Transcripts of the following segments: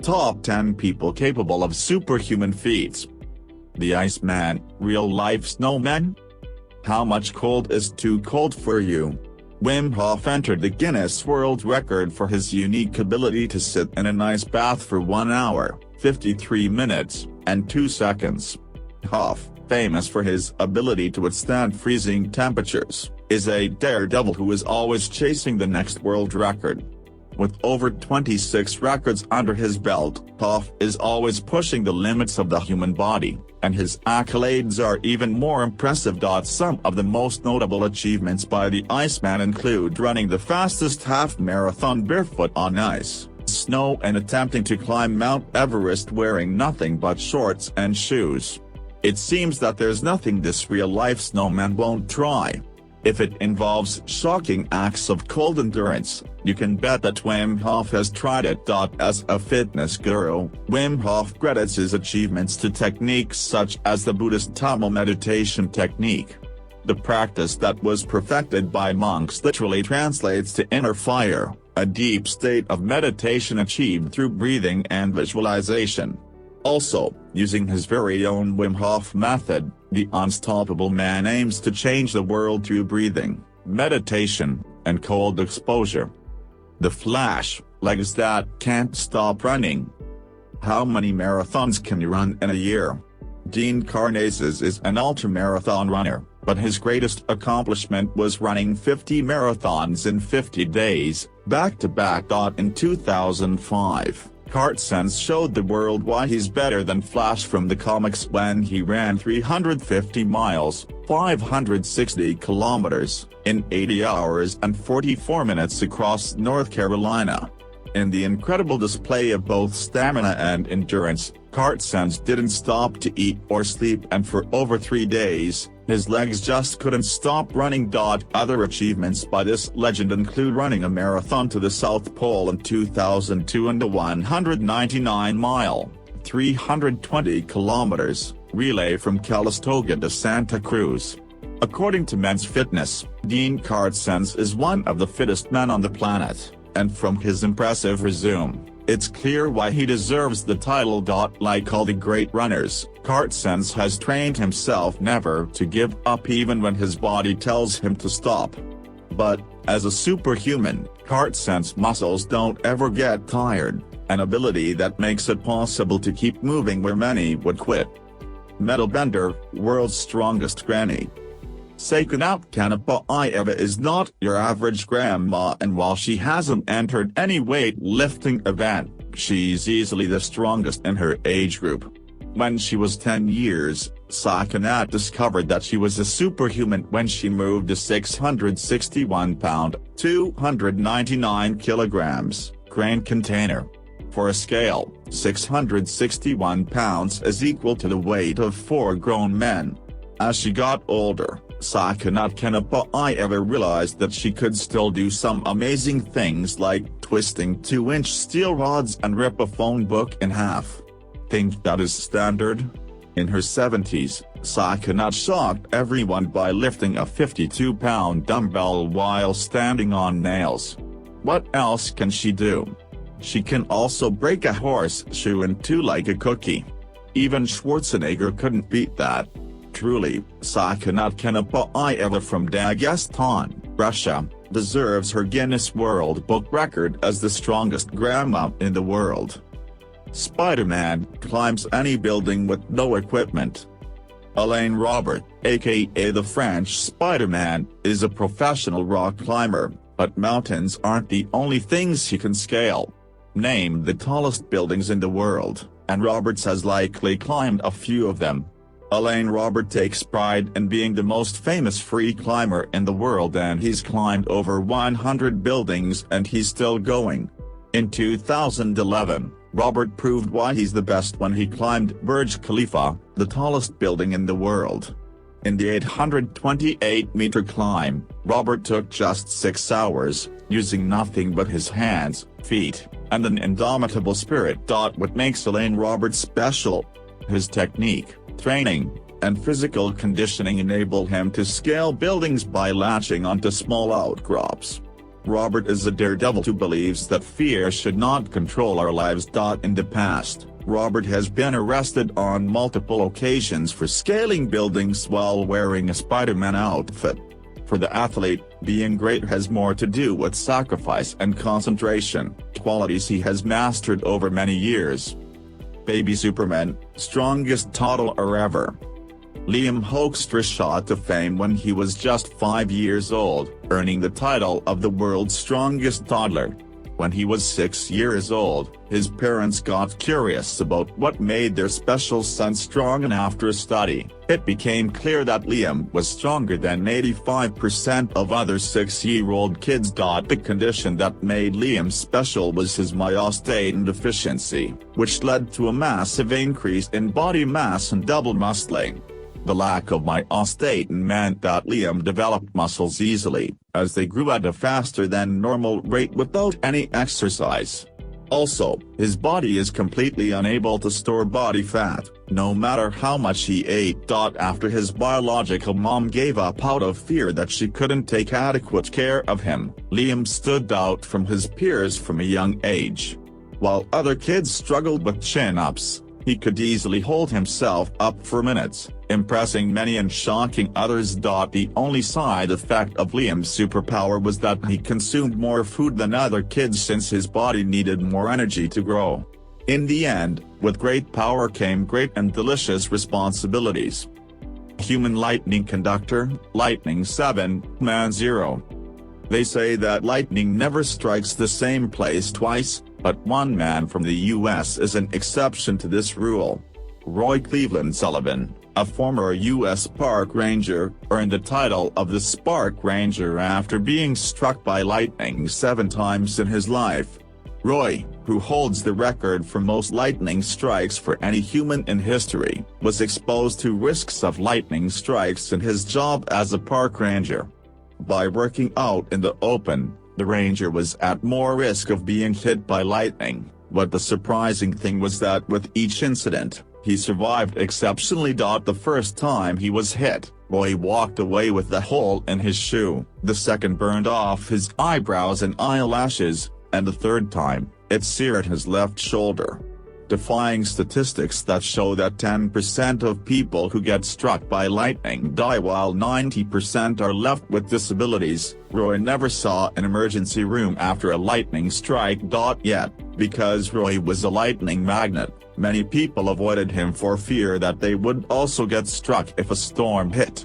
Top 10 people capable of superhuman feats. The Iceman, real-life snowman? How much cold is too cold for you? Wim Hof entered the Guinness World Record for his unique ability to sit in an ice bath for 1 hour, 53 minutes, and 2 seconds. Hof, famous for his ability to withstand freezing temperatures, is a daredevil who is always chasing the next world record. With over 26 records under his belt, Hof is always pushing the limits of the human body, and his accolades are even more impressive. Some of the most notable achievements by the Iceman include running the fastest half-marathon barefoot on ice, snow, and attempting to climb Mount Everest wearing nothing but shorts and shoes. It seems that there's nothing this real-life snowman won't try. If it involves shocking acts of cold endurance, you can bet that Wim Hof has tried it. As a fitness guru, Wim Hof credits his achievements to techniques such as the Buddhist Tamil meditation technique. The practice that was perfected by monks literally translates to inner fire, a deep state of meditation achieved through breathing and visualization. Also, using his very own Wim Hof method, the Unstoppable Man aims to change the world through breathing, meditation, and cold exposure. The Flash, legs that can't stop running. How many marathons can you run in a year? Dean Karnazes is an ultramarathon runner, but his greatest accomplishment was running 50 marathons in 50 days, back-to-back. In 2005. Kartsense showed the world why he's better than Flash from the comics when he ran 350 miles, 560 kilometers, in 80 hours and 44 minutes across North Carolina. In the incredible display of both stamina and endurance, Kartsense didn't stop to eat or sleep, and for over 3 days, his legs just couldn't stop running. Other achievements by this legend include running a marathon to the South Pole in 2002 and a 199-mile, 320 kilometers, relay from Calistoga to Santa Cruz. According to Men's Fitness, Dean Kartsense is one of the fittest men on the planet, and from his impressive resume, it's clear why he deserves the title. Like all the great runners, Kartsense has trained himself never to give up even when his body tells him to stop. But, as a superhuman, Kartsense muscles don't ever get tired, an ability that makes it possible to keep moving where many would quit. Metal bender, world's strongest granny. Sekunat Kanapaieva is not your average grandma, and while she hasn't entered any weight-lifting event, she's easily the strongest in her age group. When she was 10 years, Sekunat discovered that she was a superhuman when she moved a 661-pound, 299 kilograms, crane container. For a scale, 661 pounds is equal to the weight of 4 grown men. As she got older, Sekunat Kanapaieva realized that she could still do some amazing things like twisting 2-inch steel rods and rip a phone book in half. Think that is standard? In her 70s, Sekunat shocked everyone by lifting a 52-pound dumbbell while standing on nails. What else can she do? She can also break a horseshoe in two like a cookie. Even Schwarzenegger couldn't beat that. Truly, Sekunat Kanapaieva from Dagestan, Russia, deserves her Guinness World Book record as the strongest grandma in the world. Spider-Man climbs any building with no equipment. Alain Robert, aka the French Spider-Man, is a professional rock climber, but mountains aren't the only things he can scale. Name the tallest buildings in the world, and Roberts has likely climbed a few of them. Alain Robert takes pride in being the most famous free climber in the world, and he's climbed over 100 buildings and he's still going. In 2011, Robert proved why he's the best when he climbed Burj Khalifa, the tallest building in the world. In the 828-meter climb, Robert took just 6 hours, using nothing but his hands, feet, and an indomitable spirit. What makes Alain Robert special? His technique, training, and physical conditioning enable him to scale buildings by latching onto small outcrops. Robert is a daredevil who believes that fear should not control our lives. In the past, Robert has been arrested on multiple occasions for scaling buildings while wearing a Spider-Man outfit. For the athlete, being great has more to do with sacrifice and concentration, qualities he has mastered over many years. Baby Superman, strongest toddler ever. Liam Hoekstra shot to fame when he was just 5 years old, earning the title of the world's strongest toddler. When he was 6 years old, his parents got curious about what made their special son strong, and after a study, it became clear that Liam was stronger than 85% of other 6-year-old kids. The condition that made Liam special was his myostatin deficiency, which led to a massive increase in body mass and double muscling. The lack of myostatin meant that Liam developed muscles easily, as they grew at a faster than normal rate without any exercise. Also, his body is completely unable to store body fat, no matter how much he ate. After his biological mom gave up out of fear that she couldn't take adequate care of him, Liam stood out from his peers from a young age. While other kids struggled with chin-ups, he could easily hold himself up for minutes, impressing many and shocking others. The only side effect of Liam's superpower was that he consumed more food than other kids since his body needed more energy to grow. In the end, with great power came great and delicious responsibilities. Human lightning conductor, Lightning 7, Man 0. They say that lightning never strikes the same place twice, but one man from the U.S. is an exception to this rule. Roy Cleveland Sullivan, a former U.S. park ranger, earned the title of the Spark Ranger after being struck by lightning 7 times in his life. Roy, who holds the record for most lightning strikes for any human in history, was exposed to risks of lightning strikes in his job as a park ranger. By working out in the open, the ranger was at more risk of being hit by lightning, but the surprising thing was that with each incident, he survived exceptionally. The first time he was hit, Roy walked away with a hole in his shoe, the second burned off his eyebrows and eyelashes, and the third time, it seared his left shoulder. Defying statistics that show that 10% of people who get struck by lightning die while 90% are left with disabilities, Roy never saw an emergency room after a lightning strike. Yet, because Roy was a lightning magnet, many people avoided him for fear that they would also get struck if a storm hit.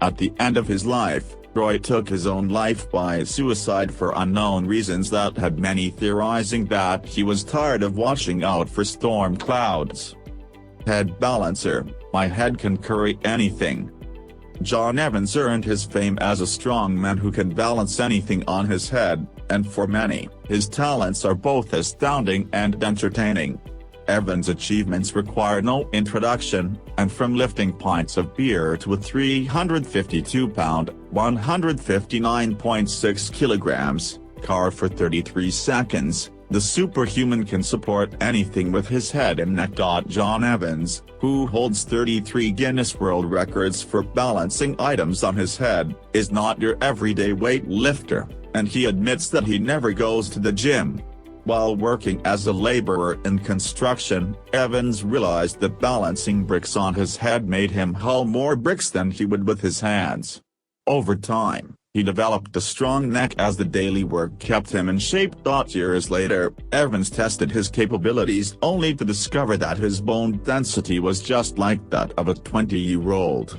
At the end of his life, Roy took his own life by suicide for unknown reasons that had many theorizing that he was tired of watching out for storm clouds. Head balancer, my head can carry anything. John Evans earned his fame as a strong man who can balance anything on his head, and for many, his talents are both astounding and entertaining. Evans' achievements require no introduction, and from lifting pints of beer to a 352-pound, 159.6 kilograms, car for 33 seconds, the superhuman can support anything with his head and neck. John Evans, who holds 33 Guinness World Records for balancing items on his head, is not your everyday weight lifter, and he admits that he never goes to the gym. While working as a laborer in construction, Evans realized that balancing bricks on his head made him haul more bricks than he would with his hands. Over time, he developed a strong neck as the daily work kept him in shape. Years later, Evans tested his capabilities only to discover that his bone density was just like that of a 20-year-old.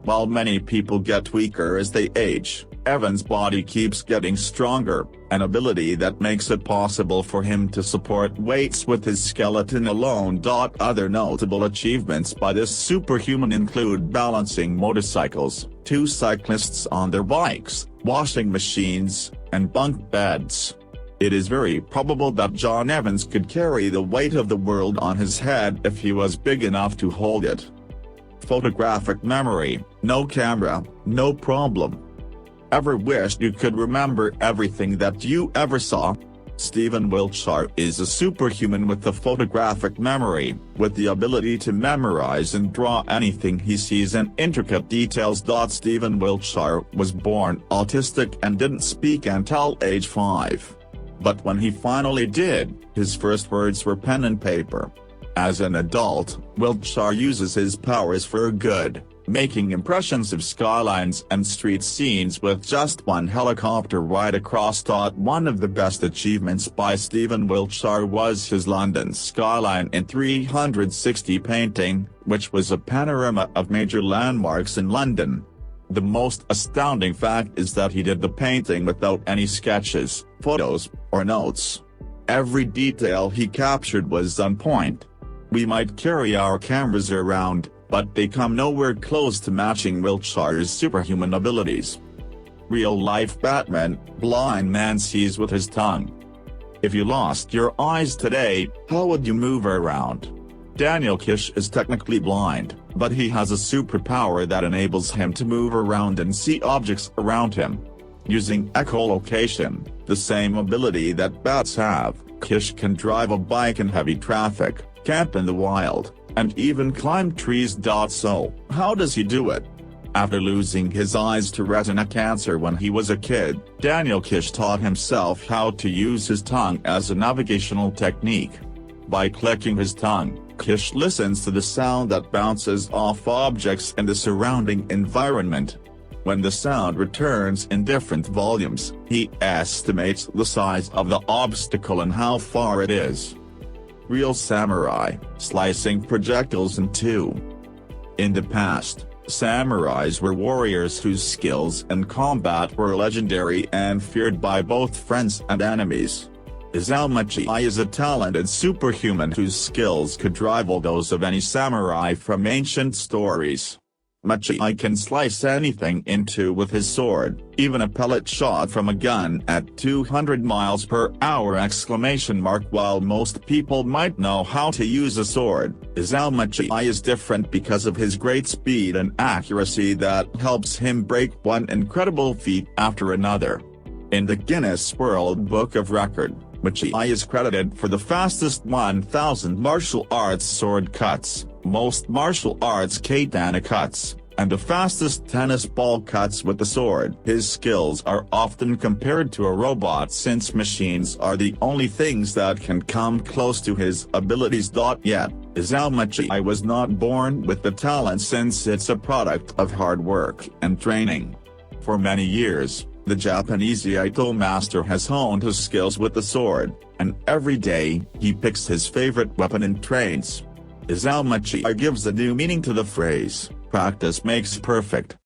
While many people get weaker as they age, Evans' body keeps getting stronger, an ability that makes it possible for him to support weights with his skeleton alone. Other notable achievements by this superhuman include balancing motorcycles, 2 cyclists on their bikes, washing machines, and bunk beds. It is very probable that John Evans could carry the weight of the world on his head if he was big enough to hold it. Photographic memory, no camera, no problem. Ever wished you could remember everything that you ever saw? Stephen Wiltshire is a superhuman with a photographic memory, with the ability to memorize and draw anything he sees in intricate details. Stephen Wiltshire was born autistic and didn't speak until age 5. But when he finally did, his first words were pen and paper. As an adult, Wiltshire uses his powers for good, making impressions of skylines and street scenes with just one helicopter ride across. One of the best achievements by Stephen Wiltshire was his London skyline in 360 painting, which was a panorama of major landmarks in London. The most astounding fact is that he did the painting without any sketches, photos, or notes. Every detail he captured was on point. We might carry our cameras around, but they come nowhere close to matching Wiltshire's superhuman abilities. Real-life Batman, blind man sees with his tongue. If you lost your eyes today, how would you move around? Daniel Kish is technically blind, but he has a superpower that enables him to move around and see objects around him. Using echolocation, the same ability that bats have, Kish can drive a bike in heavy traffic, camp in the wild, and even climb trees. So, how does he do it? After losing his eyes to retina cancer when he was a kid, Daniel Kish taught himself how to use his tongue as a navigational technique. By clicking his tongue, Kish listens to the sound that bounces off objects in the surrounding environment. When the sound returns in different volumes, he estimates the size of the obstacle and how far it is. Real samurai, slicing projectiles in two. In the past, samurais were warriors whose skills in combat were legendary and feared by both friends and enemies. Izaumachi is a talented superhuman whose skills could rival those of any samurai from ancient stories. Machi can slice anything in two with his sword, even a pellet shot from a gun at 200 miles per hour! While most people might know how to use a sword, Izaumachi is different because of his great speed and accuracy that helps him break one incredible feat after another. In the Guinness World Book of Record, Machi is credited for the fastest 1,000 martial arts sword cuts, most martial arts katana cuts, and the fastest tennis ball cuts with the sword. His skills are often compared to a robot since machines are the only things that can come close to his abilities. Yet, Izaumachi was not born with the talent since it's a product of hard work and training. For many years, the Japanese Iaito master has honed his skills with the sword, and every day, he picks his favorite weapon and trains. Izaumachi gives a new meaning to the phrase, "Practice makes perfect."